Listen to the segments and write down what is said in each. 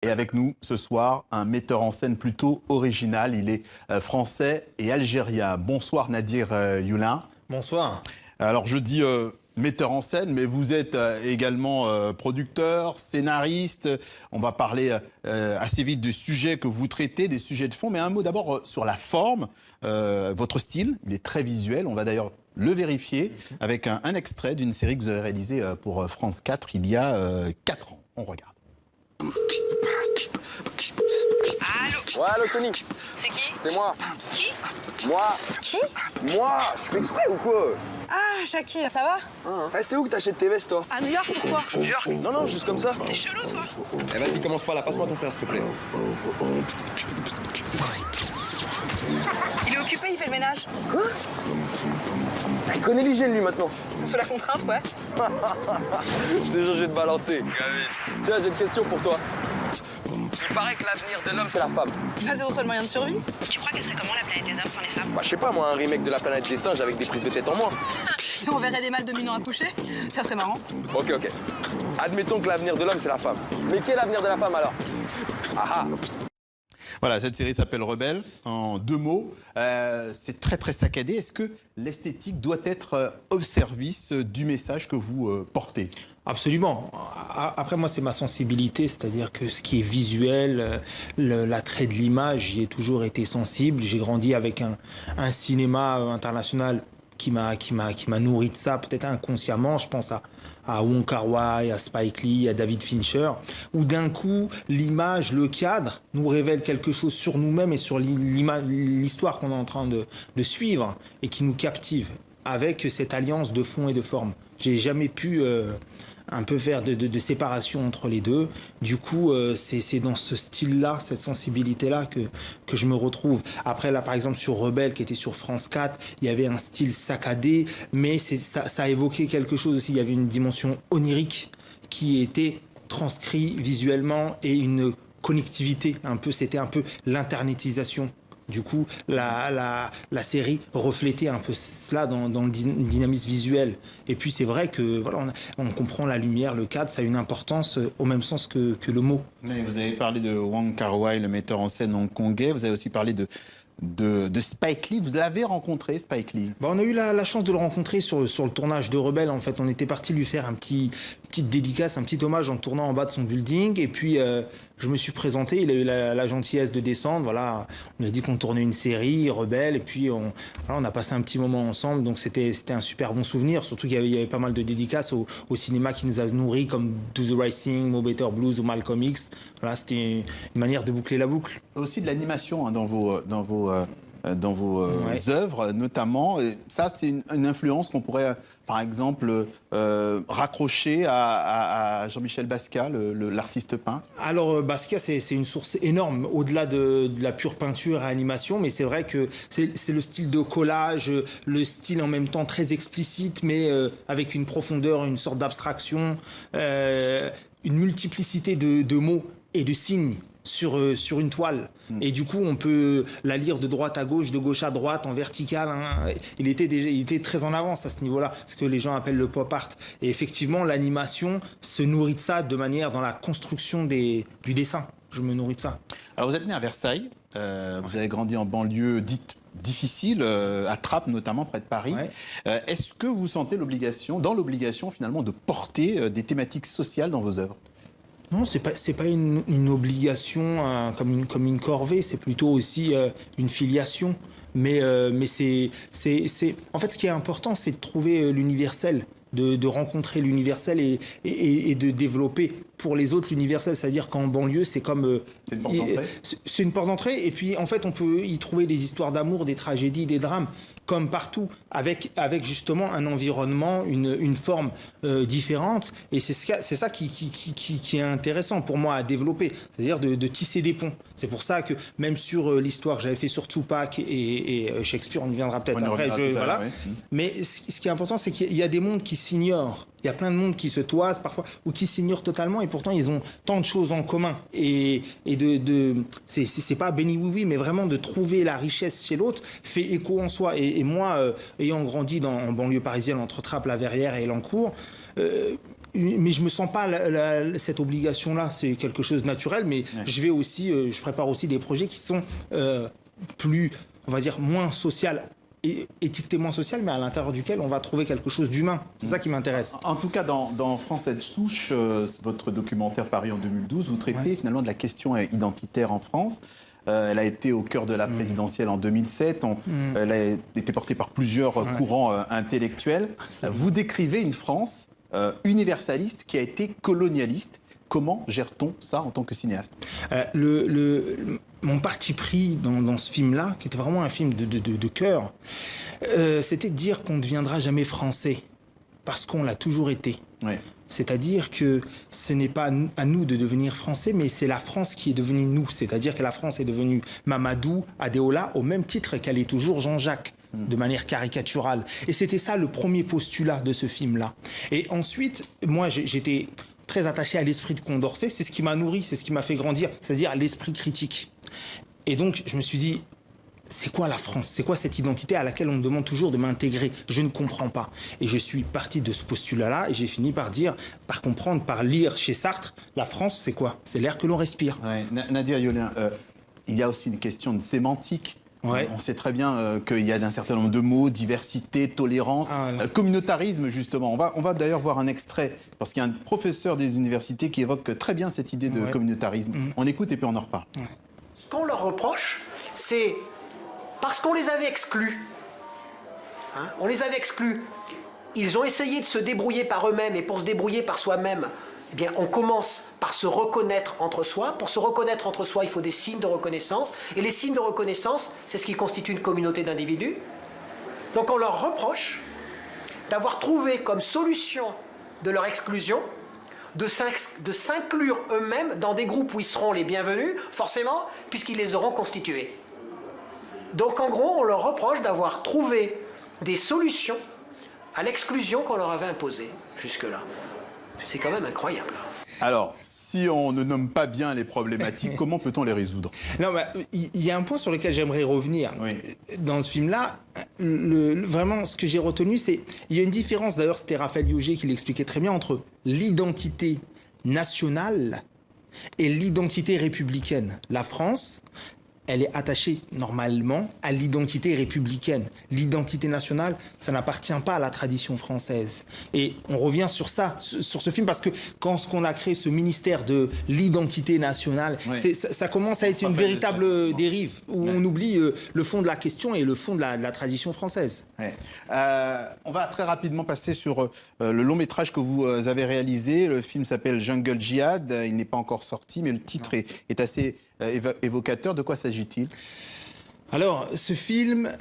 Et avec nous ce soir, un metteur en scène plutôt original. Il est français et algérien. Bonsoir Nadir Youlin. Bonsoir. Alors je dis metteur en scène, mais vous êtes également producteur, scénariste. On va parler assez vite du sujet que vous traitez, des sujets de fond. Mais un mot d'abord sur la forme. Votre style, il est très visuel. On va d'ailleurs le vérifier avec un extrait d'une série que vous avez réalisée pour France 4 il y a 4 ans. On regarde. Allô? Ouais, allô Tony. C'est qui? C'est moi. Qui? Moi. Qui? Moi. Tu fais exprès ou quoi? Ah, Shakir, ça va? C'est où que t'achètes tes vestes, toi? À New York, pourquoi? New York? Non, juste comme ça. T'es chelou, toi? Eh, vas-y, commence pas là. Passe-moi ton frère, s'il te plaît. Il est occupé, il fait le ménage. Quoi? Il connaît l'hygiène, lui, maintenant. Sous la contrainte, ouais. Je te jure, je vais te balancer. Tiens, j'ai une question pour toi. Il paraît que l'avenir de l'homme, c'est la femme. Pas zéro seul moyen de survie. Tu crois qu'elle serait comment, la planète des hommes, sans les femmes? Bah, je sais pas, moi, un remake de la planète des singes avec des prises de tête en moins. On verrait des mâles dominants accoucher. Ça serait marrant. Ok. Admettons que l'avenir de l'homme, c'est la femme. Mais quel est l'avenir de la femme, alors? Ah. Voilà, cette série s'appelle Rebelle, en 2 mots. C'est très saccadé. Est-ce que l'esthétique doit être au service du message que vous portez? Absolument. Après, moi, c'est ma sensibilité, c'est-à-dire que ce qui est visuel, l'attrait de l'image, j'y ai toujours été sensible. J'ai grandi avec un cinéma international qui m'a nourri de ça, peut-être inconsciemment. Je pense à Wong Kar-wai, à Spike Lee, à David Fincher, où d'un coup, l'image, le cadre, nous révèle quelque chose sur nous-mêmes et sur l'histoire qu'on est en train de suivre et qui nous captive avec cette alliance de fond et de forme. J'ai jamais pu un peu faire de séparation entre les deux. Du coup, c'est dans ce style-là, cette sensibilité-là que je me retrouve. Après, là, par exemple, sur Rebelle, qui était sur France 4, il y avait un style saccadé, mais ça évoquait quelque chose aussi. Il y avait une dimension onirique qui était transcrite visuellement et une connectivité un peu. C'était un peu l'internetisation. Du coup, la série reflétait un peu cela dans le dynamisme visuel. Et puis, c'est vrai que voilà, on comprend la lumière, le cadre, ça a une importance au même sens que le mot. Oui, vous avez parlé de Wong Kar-wai, le metteur en scène hongkongais. Vous avez aussi parlé de Spike Lee. Vous l'avez rencontré, Spike Lee? On a eu la chance de le rencontrer sur le tournage de Rebelle. En fait, on était parti lui faire petite dédicace, un petit hommage en tournant en bas de son building. Et puis, je me suis présenté. Il a eu la gentillesse de descendre. Voilà, on a dit qu'on tournait une série, Rebelle. Et puis, on a passé un petit moment ensemble. Donc, c'était un super bon souvenir. Surtout qu'il y avait pas mal de dédicaces au cinéma qui nous a nourris, comme Do the Right Thing, Mo Better Blues ou Malcolm X. Voilà, c'était une manière de boucler la boucle. Aussi de l'animation hein, dans vos œuvres, notamment. Et ça, c'est une influence qu'on pourrait, par exemple, raccrocher à Jean-Michel Basquiat, l'artiste peintre. Alors, Basquiat, c'est une source énorme, au-delà de la pure peinture et animation, mais c'est vrai que c'est le style de collage, le style en même temps très explicite, mais avec une profondeur, une sorte d'abstraction, une multiplicité de mots et de signes sur une toile. Et du coup, on peut la lire de droite à gauche, de gauche à droite, en verticale. Hein. Il était très en avance à ce niveau-là, ce que les gens appellent le pop art. Et effectivement, l'animation se nourrit de ça de manière dans la construction du dessin. Je me nourris de ça. Alors, vous êtes né à Versailles. Vous avez grandi en banlieue dite difficile, à Trappes notamment, près de Paris. Ouais. Est-ce que vous sentez dans l'obligation finalement de porter des thématiques sociales dans vos œuvres? Non, c'est pas une obligation comme une corvée, c'est plutôt aussi une filiation. Mais c'est en fait, ce qui est important, c'est de trouver l'universel, de rencontrer l'universel et de développer pour les autres l'universel. C'est-à-dire qu'en banlieue, c'est comme c'est une porte d'entrée. C'est une porte d'entrée. Et puis en fait, on peut y trouver des histoires d'amour, des tragédies, des drames, comme partout, avec justement un environnement, une forme différente. Et c'est ça qui est intéressant pour moi à développer, c'est-à-dire de tisser des ponts. C'est pour ça que même sur l'histoire que j'avais fait sur Tupac et Shakespeare, on y viendra peut-être après. Voilà. Oui. Mais ce qui est important, c'est qu'il y a des mondes qui s'ignorent. Il y a plein de monde qui se toisent parfois ou qui s'ignorent totalement et pourtant ils ont tant de choses en commun. Et c'est pas béni oui, mais vraiment de trouver la richesse chez l'autre fait écho en soi. Et moi, ayant grandi en banlieue parisienne entre Trappes, La Verrière et Elancourt, Mais je me sens pas cette obligation-là. C'est quelque chose de naturel, mais je vais aussi, je prépare aussi des projets qui sont plus, on va dire, moins social, étiqueté social, mais à l'intérieur duquel on va trouver quelque chose d'humain. C'est ça qui m'intéresse. En tout cas, dans France Edge Touche, votre documentaire paru en 2012, vous traitez finalement de la question identitaire en France. Elle a été au cœur de la présidentielle en 2007. Elle a été portée par plusieurs courants intellectuels. Vous décrivez une France universaliste qui a été colonialiste. Comment gère-t-on ça en tant que cinéaste ? Mon parti pris dans ce film-là, qui était vraiment un film de cœur, c'était de dire qu'on ne deviendra jamais français, parce qu'on l'a toujours été. Oui. C'est-à-dire que ce n'est pas à nous de devenir français, mais c'est la France qui est devenue nous. C'est-à-dire que la France est devenue Mamadou, Adéola, au même titre qu'elle est toujours Jean-Jacques, de manière caricaturale. Et c'était ça le premier postulat de ce film-là. Et ensuite, moi, j'étais très attaché à l'esprit de Condorcet. C'est ce qui m'a nourri, c'est ce qui m'a fait grandir, c'est-à-dire l'esprit critique. Et donc, je me suis dit, c'est quoi la France ? C'est quoi cette identité à laquelle on me demande toujours de m'intégrer ? Je ne comprends pas. Et je suis parti de ce postulat-là et j'ai fini par dire, par comprendre, par lire chez Sartre, la France, c'est quoi ? C'est l'air que l'on respire. Ouais. Nadir Yolien, il y a aussi une question de sémantique. Ouais. On sait très bien qu'il y a un certain nombre de mots, diversité, tolérance, communautarisme justement. On va d'ailleurs voir un extrait, parce qu'il y a un professeur des universités qui évoque très bien cette idée de communautarisme. On écoute et puis on en reparle. Ce qu'on leur reproche, c'est parce qu'on les avait exclus. On les avait exclus. Ils ont essayé de se débrouiller par eux-mêmes, et pour se débrouiller par soi-même, eh bien, on commence par se reconnaître entre soi. Pour se reconnaître entre soi, il faut des signes de reconnaissance. Et les signes de reconnaissance, c'est ce qui constitue une communauté d'individus. Donc on leur reproche d'avoir trouvé comme solution de leur exclusion de s'inclure eux-mêmes dans des groupes où ils seront les bienvenus, forcément, puisqu'ils les auront constitués. Donc en gros, on leur reproche d'avoir trouvé des solutions à l'exclusion qu'on leur avait imposée jusque-là. C'est quand même incroyable. Alors, si on ne nomme pas bien les problématiques, comment peut-on les résoudre ? Non, il y a un point sur lequel j'aimerais revenir. Oui. Dans ce film-là, vraiment, ce que j'ai retenu, c'est... Il y a une différence, d'ailleurs, c'était Raphaël Youget qui l'expliquait très bien, entre l'identité nationale et l'identité républicaine. La France, elle est attachée normalement à l'identité républicaine. L'identité nationale, ça n'appartient pas à la tradition française. Et on revient sur ça, sur ce film, parce que quand on a créé ce ministère de l'identité nationale, ça commence à être une véritable dérive, où on oublie le fond de la question et le fond de la tradition française. On va très rapidement passer sur le long métrage que vous avez réalisé. Le film s'appelle Jungle Jihad. Il n'est pas encore sorti, mais le titre est assez évocateur. De quoi s'agit-il ? Alors, ce film,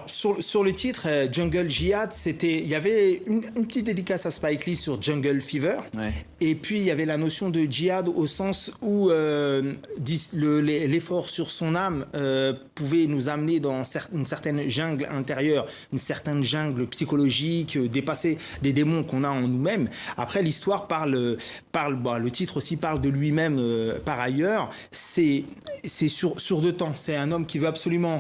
sur le titre, Jungle Jihad, il y avait une petite dédicace à Spike Lee sur Jungle Fever. Ouais. Et puis, il y avait la notion de djihad au sens où l'effort sur son âme pouvait nous amener dans une certaine jungle intérieure, une certaine jungle psychologique, dépasser des démons qu'on a en nous-mêmes. Après, l'histoire le titre aussi parle de lui-même par ailleurs. C'est sur 2 temps. C'est un homme qui veut absolument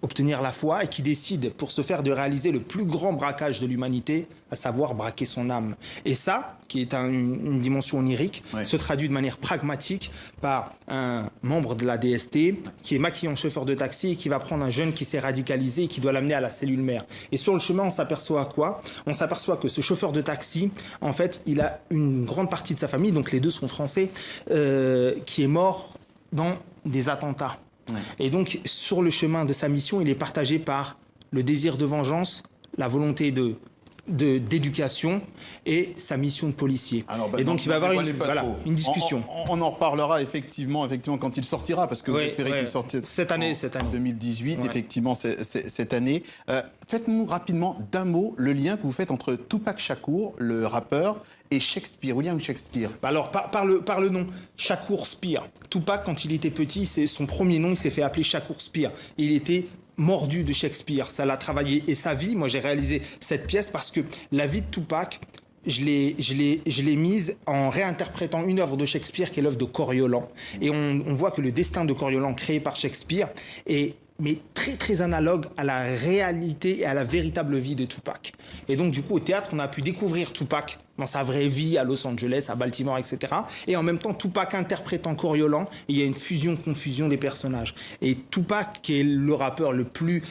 obtenir la foi et qui décide pour se faire de réaliser le plus grand braquage de l'humanité, à savoir braquer son âme. Et ça, qui est une dimension onirique, se traduit de manière pragmatique par un membre de la DST qui est maquillé en chauffeur de taxi et qui va prendre un jeune qui s'est radicalisé et qui doit l'amener à la cellule mère. Et sur le chemin, on s'aperçoit quoi ? On s'aperçoit que ce chauffeur de taxi, en fait, il a une grande partie de sa famille, donc les 2 sont français, qui est mort dans des attentats. Et donc, sur le chemin de sa mission, il est partagé par le désir de vengeance, la volonté d'éducation et sa mission de policier. Alors, et donc, il va y avoir une discussion. On en reparlera effectivement quand il sortira, parce que vous espérez qu'il sorte cette année. 2018, effectivement, cette année. Faites-nous rapidement d'un mot le lien que vous faites entre Tupac Shakur, le rappeur, et Shakespeare, William Shakespeare. Alors, par le nom, Shakur Spear. Tupac, quand il était petit, c'est son premier nom, il s'est fait appeler Shakur Spear. Il était mordu de Shakespeare, ça l'a travaillé. Et sa vie, moi j'ai réalisé cette pièce parce que la vie de Tupac, je l'ai mise en réinterprétant une œuvre de Shakespeare qui est l'œuvre de Coriolan. Et on voit que le destin de Coriolan créé par Shakespeare est mais très très analogue à la réalité et à la véritable vie de Tupac. Et donc du coup au théâtre, on a pu découvrir Tupac dans sa vraie vie à Los Angeles, à Baltimore, etc. Et en même temps, Tupac interprétant Coriolan, il y a une fusion-confusion des personnages. Et Tupac, qui est le rappeur le plus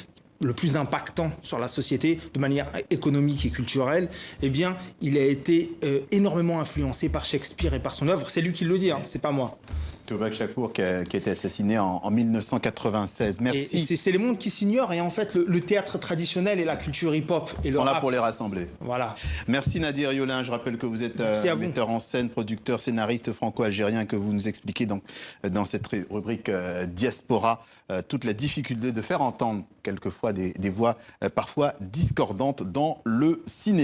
impactant sur la société de manière économique et culturelle, eh bien, il a été énormément influencé par Shakespeare et par son œuvre. C'est lui qui le dit, hein, c'est pas moi. Tupac Shakur qui a été assassiné en 1996. Merci. Et c'est les mondes qui s'ignorent. Et en fait, le théâtre traditionnel et la culture hip-hop et Ils le sont là rap, pour les rassembler. voilà. Merci Nadir Yolin. Je rappelle que vous êtes metteur en scène, producteur, scénariste franco-algérien, que vous nous expliquez donc dans cette rubrique Diaspora toute la difficulté de faire entendre quelquefois des voix parfois discordantes dans le cinéma.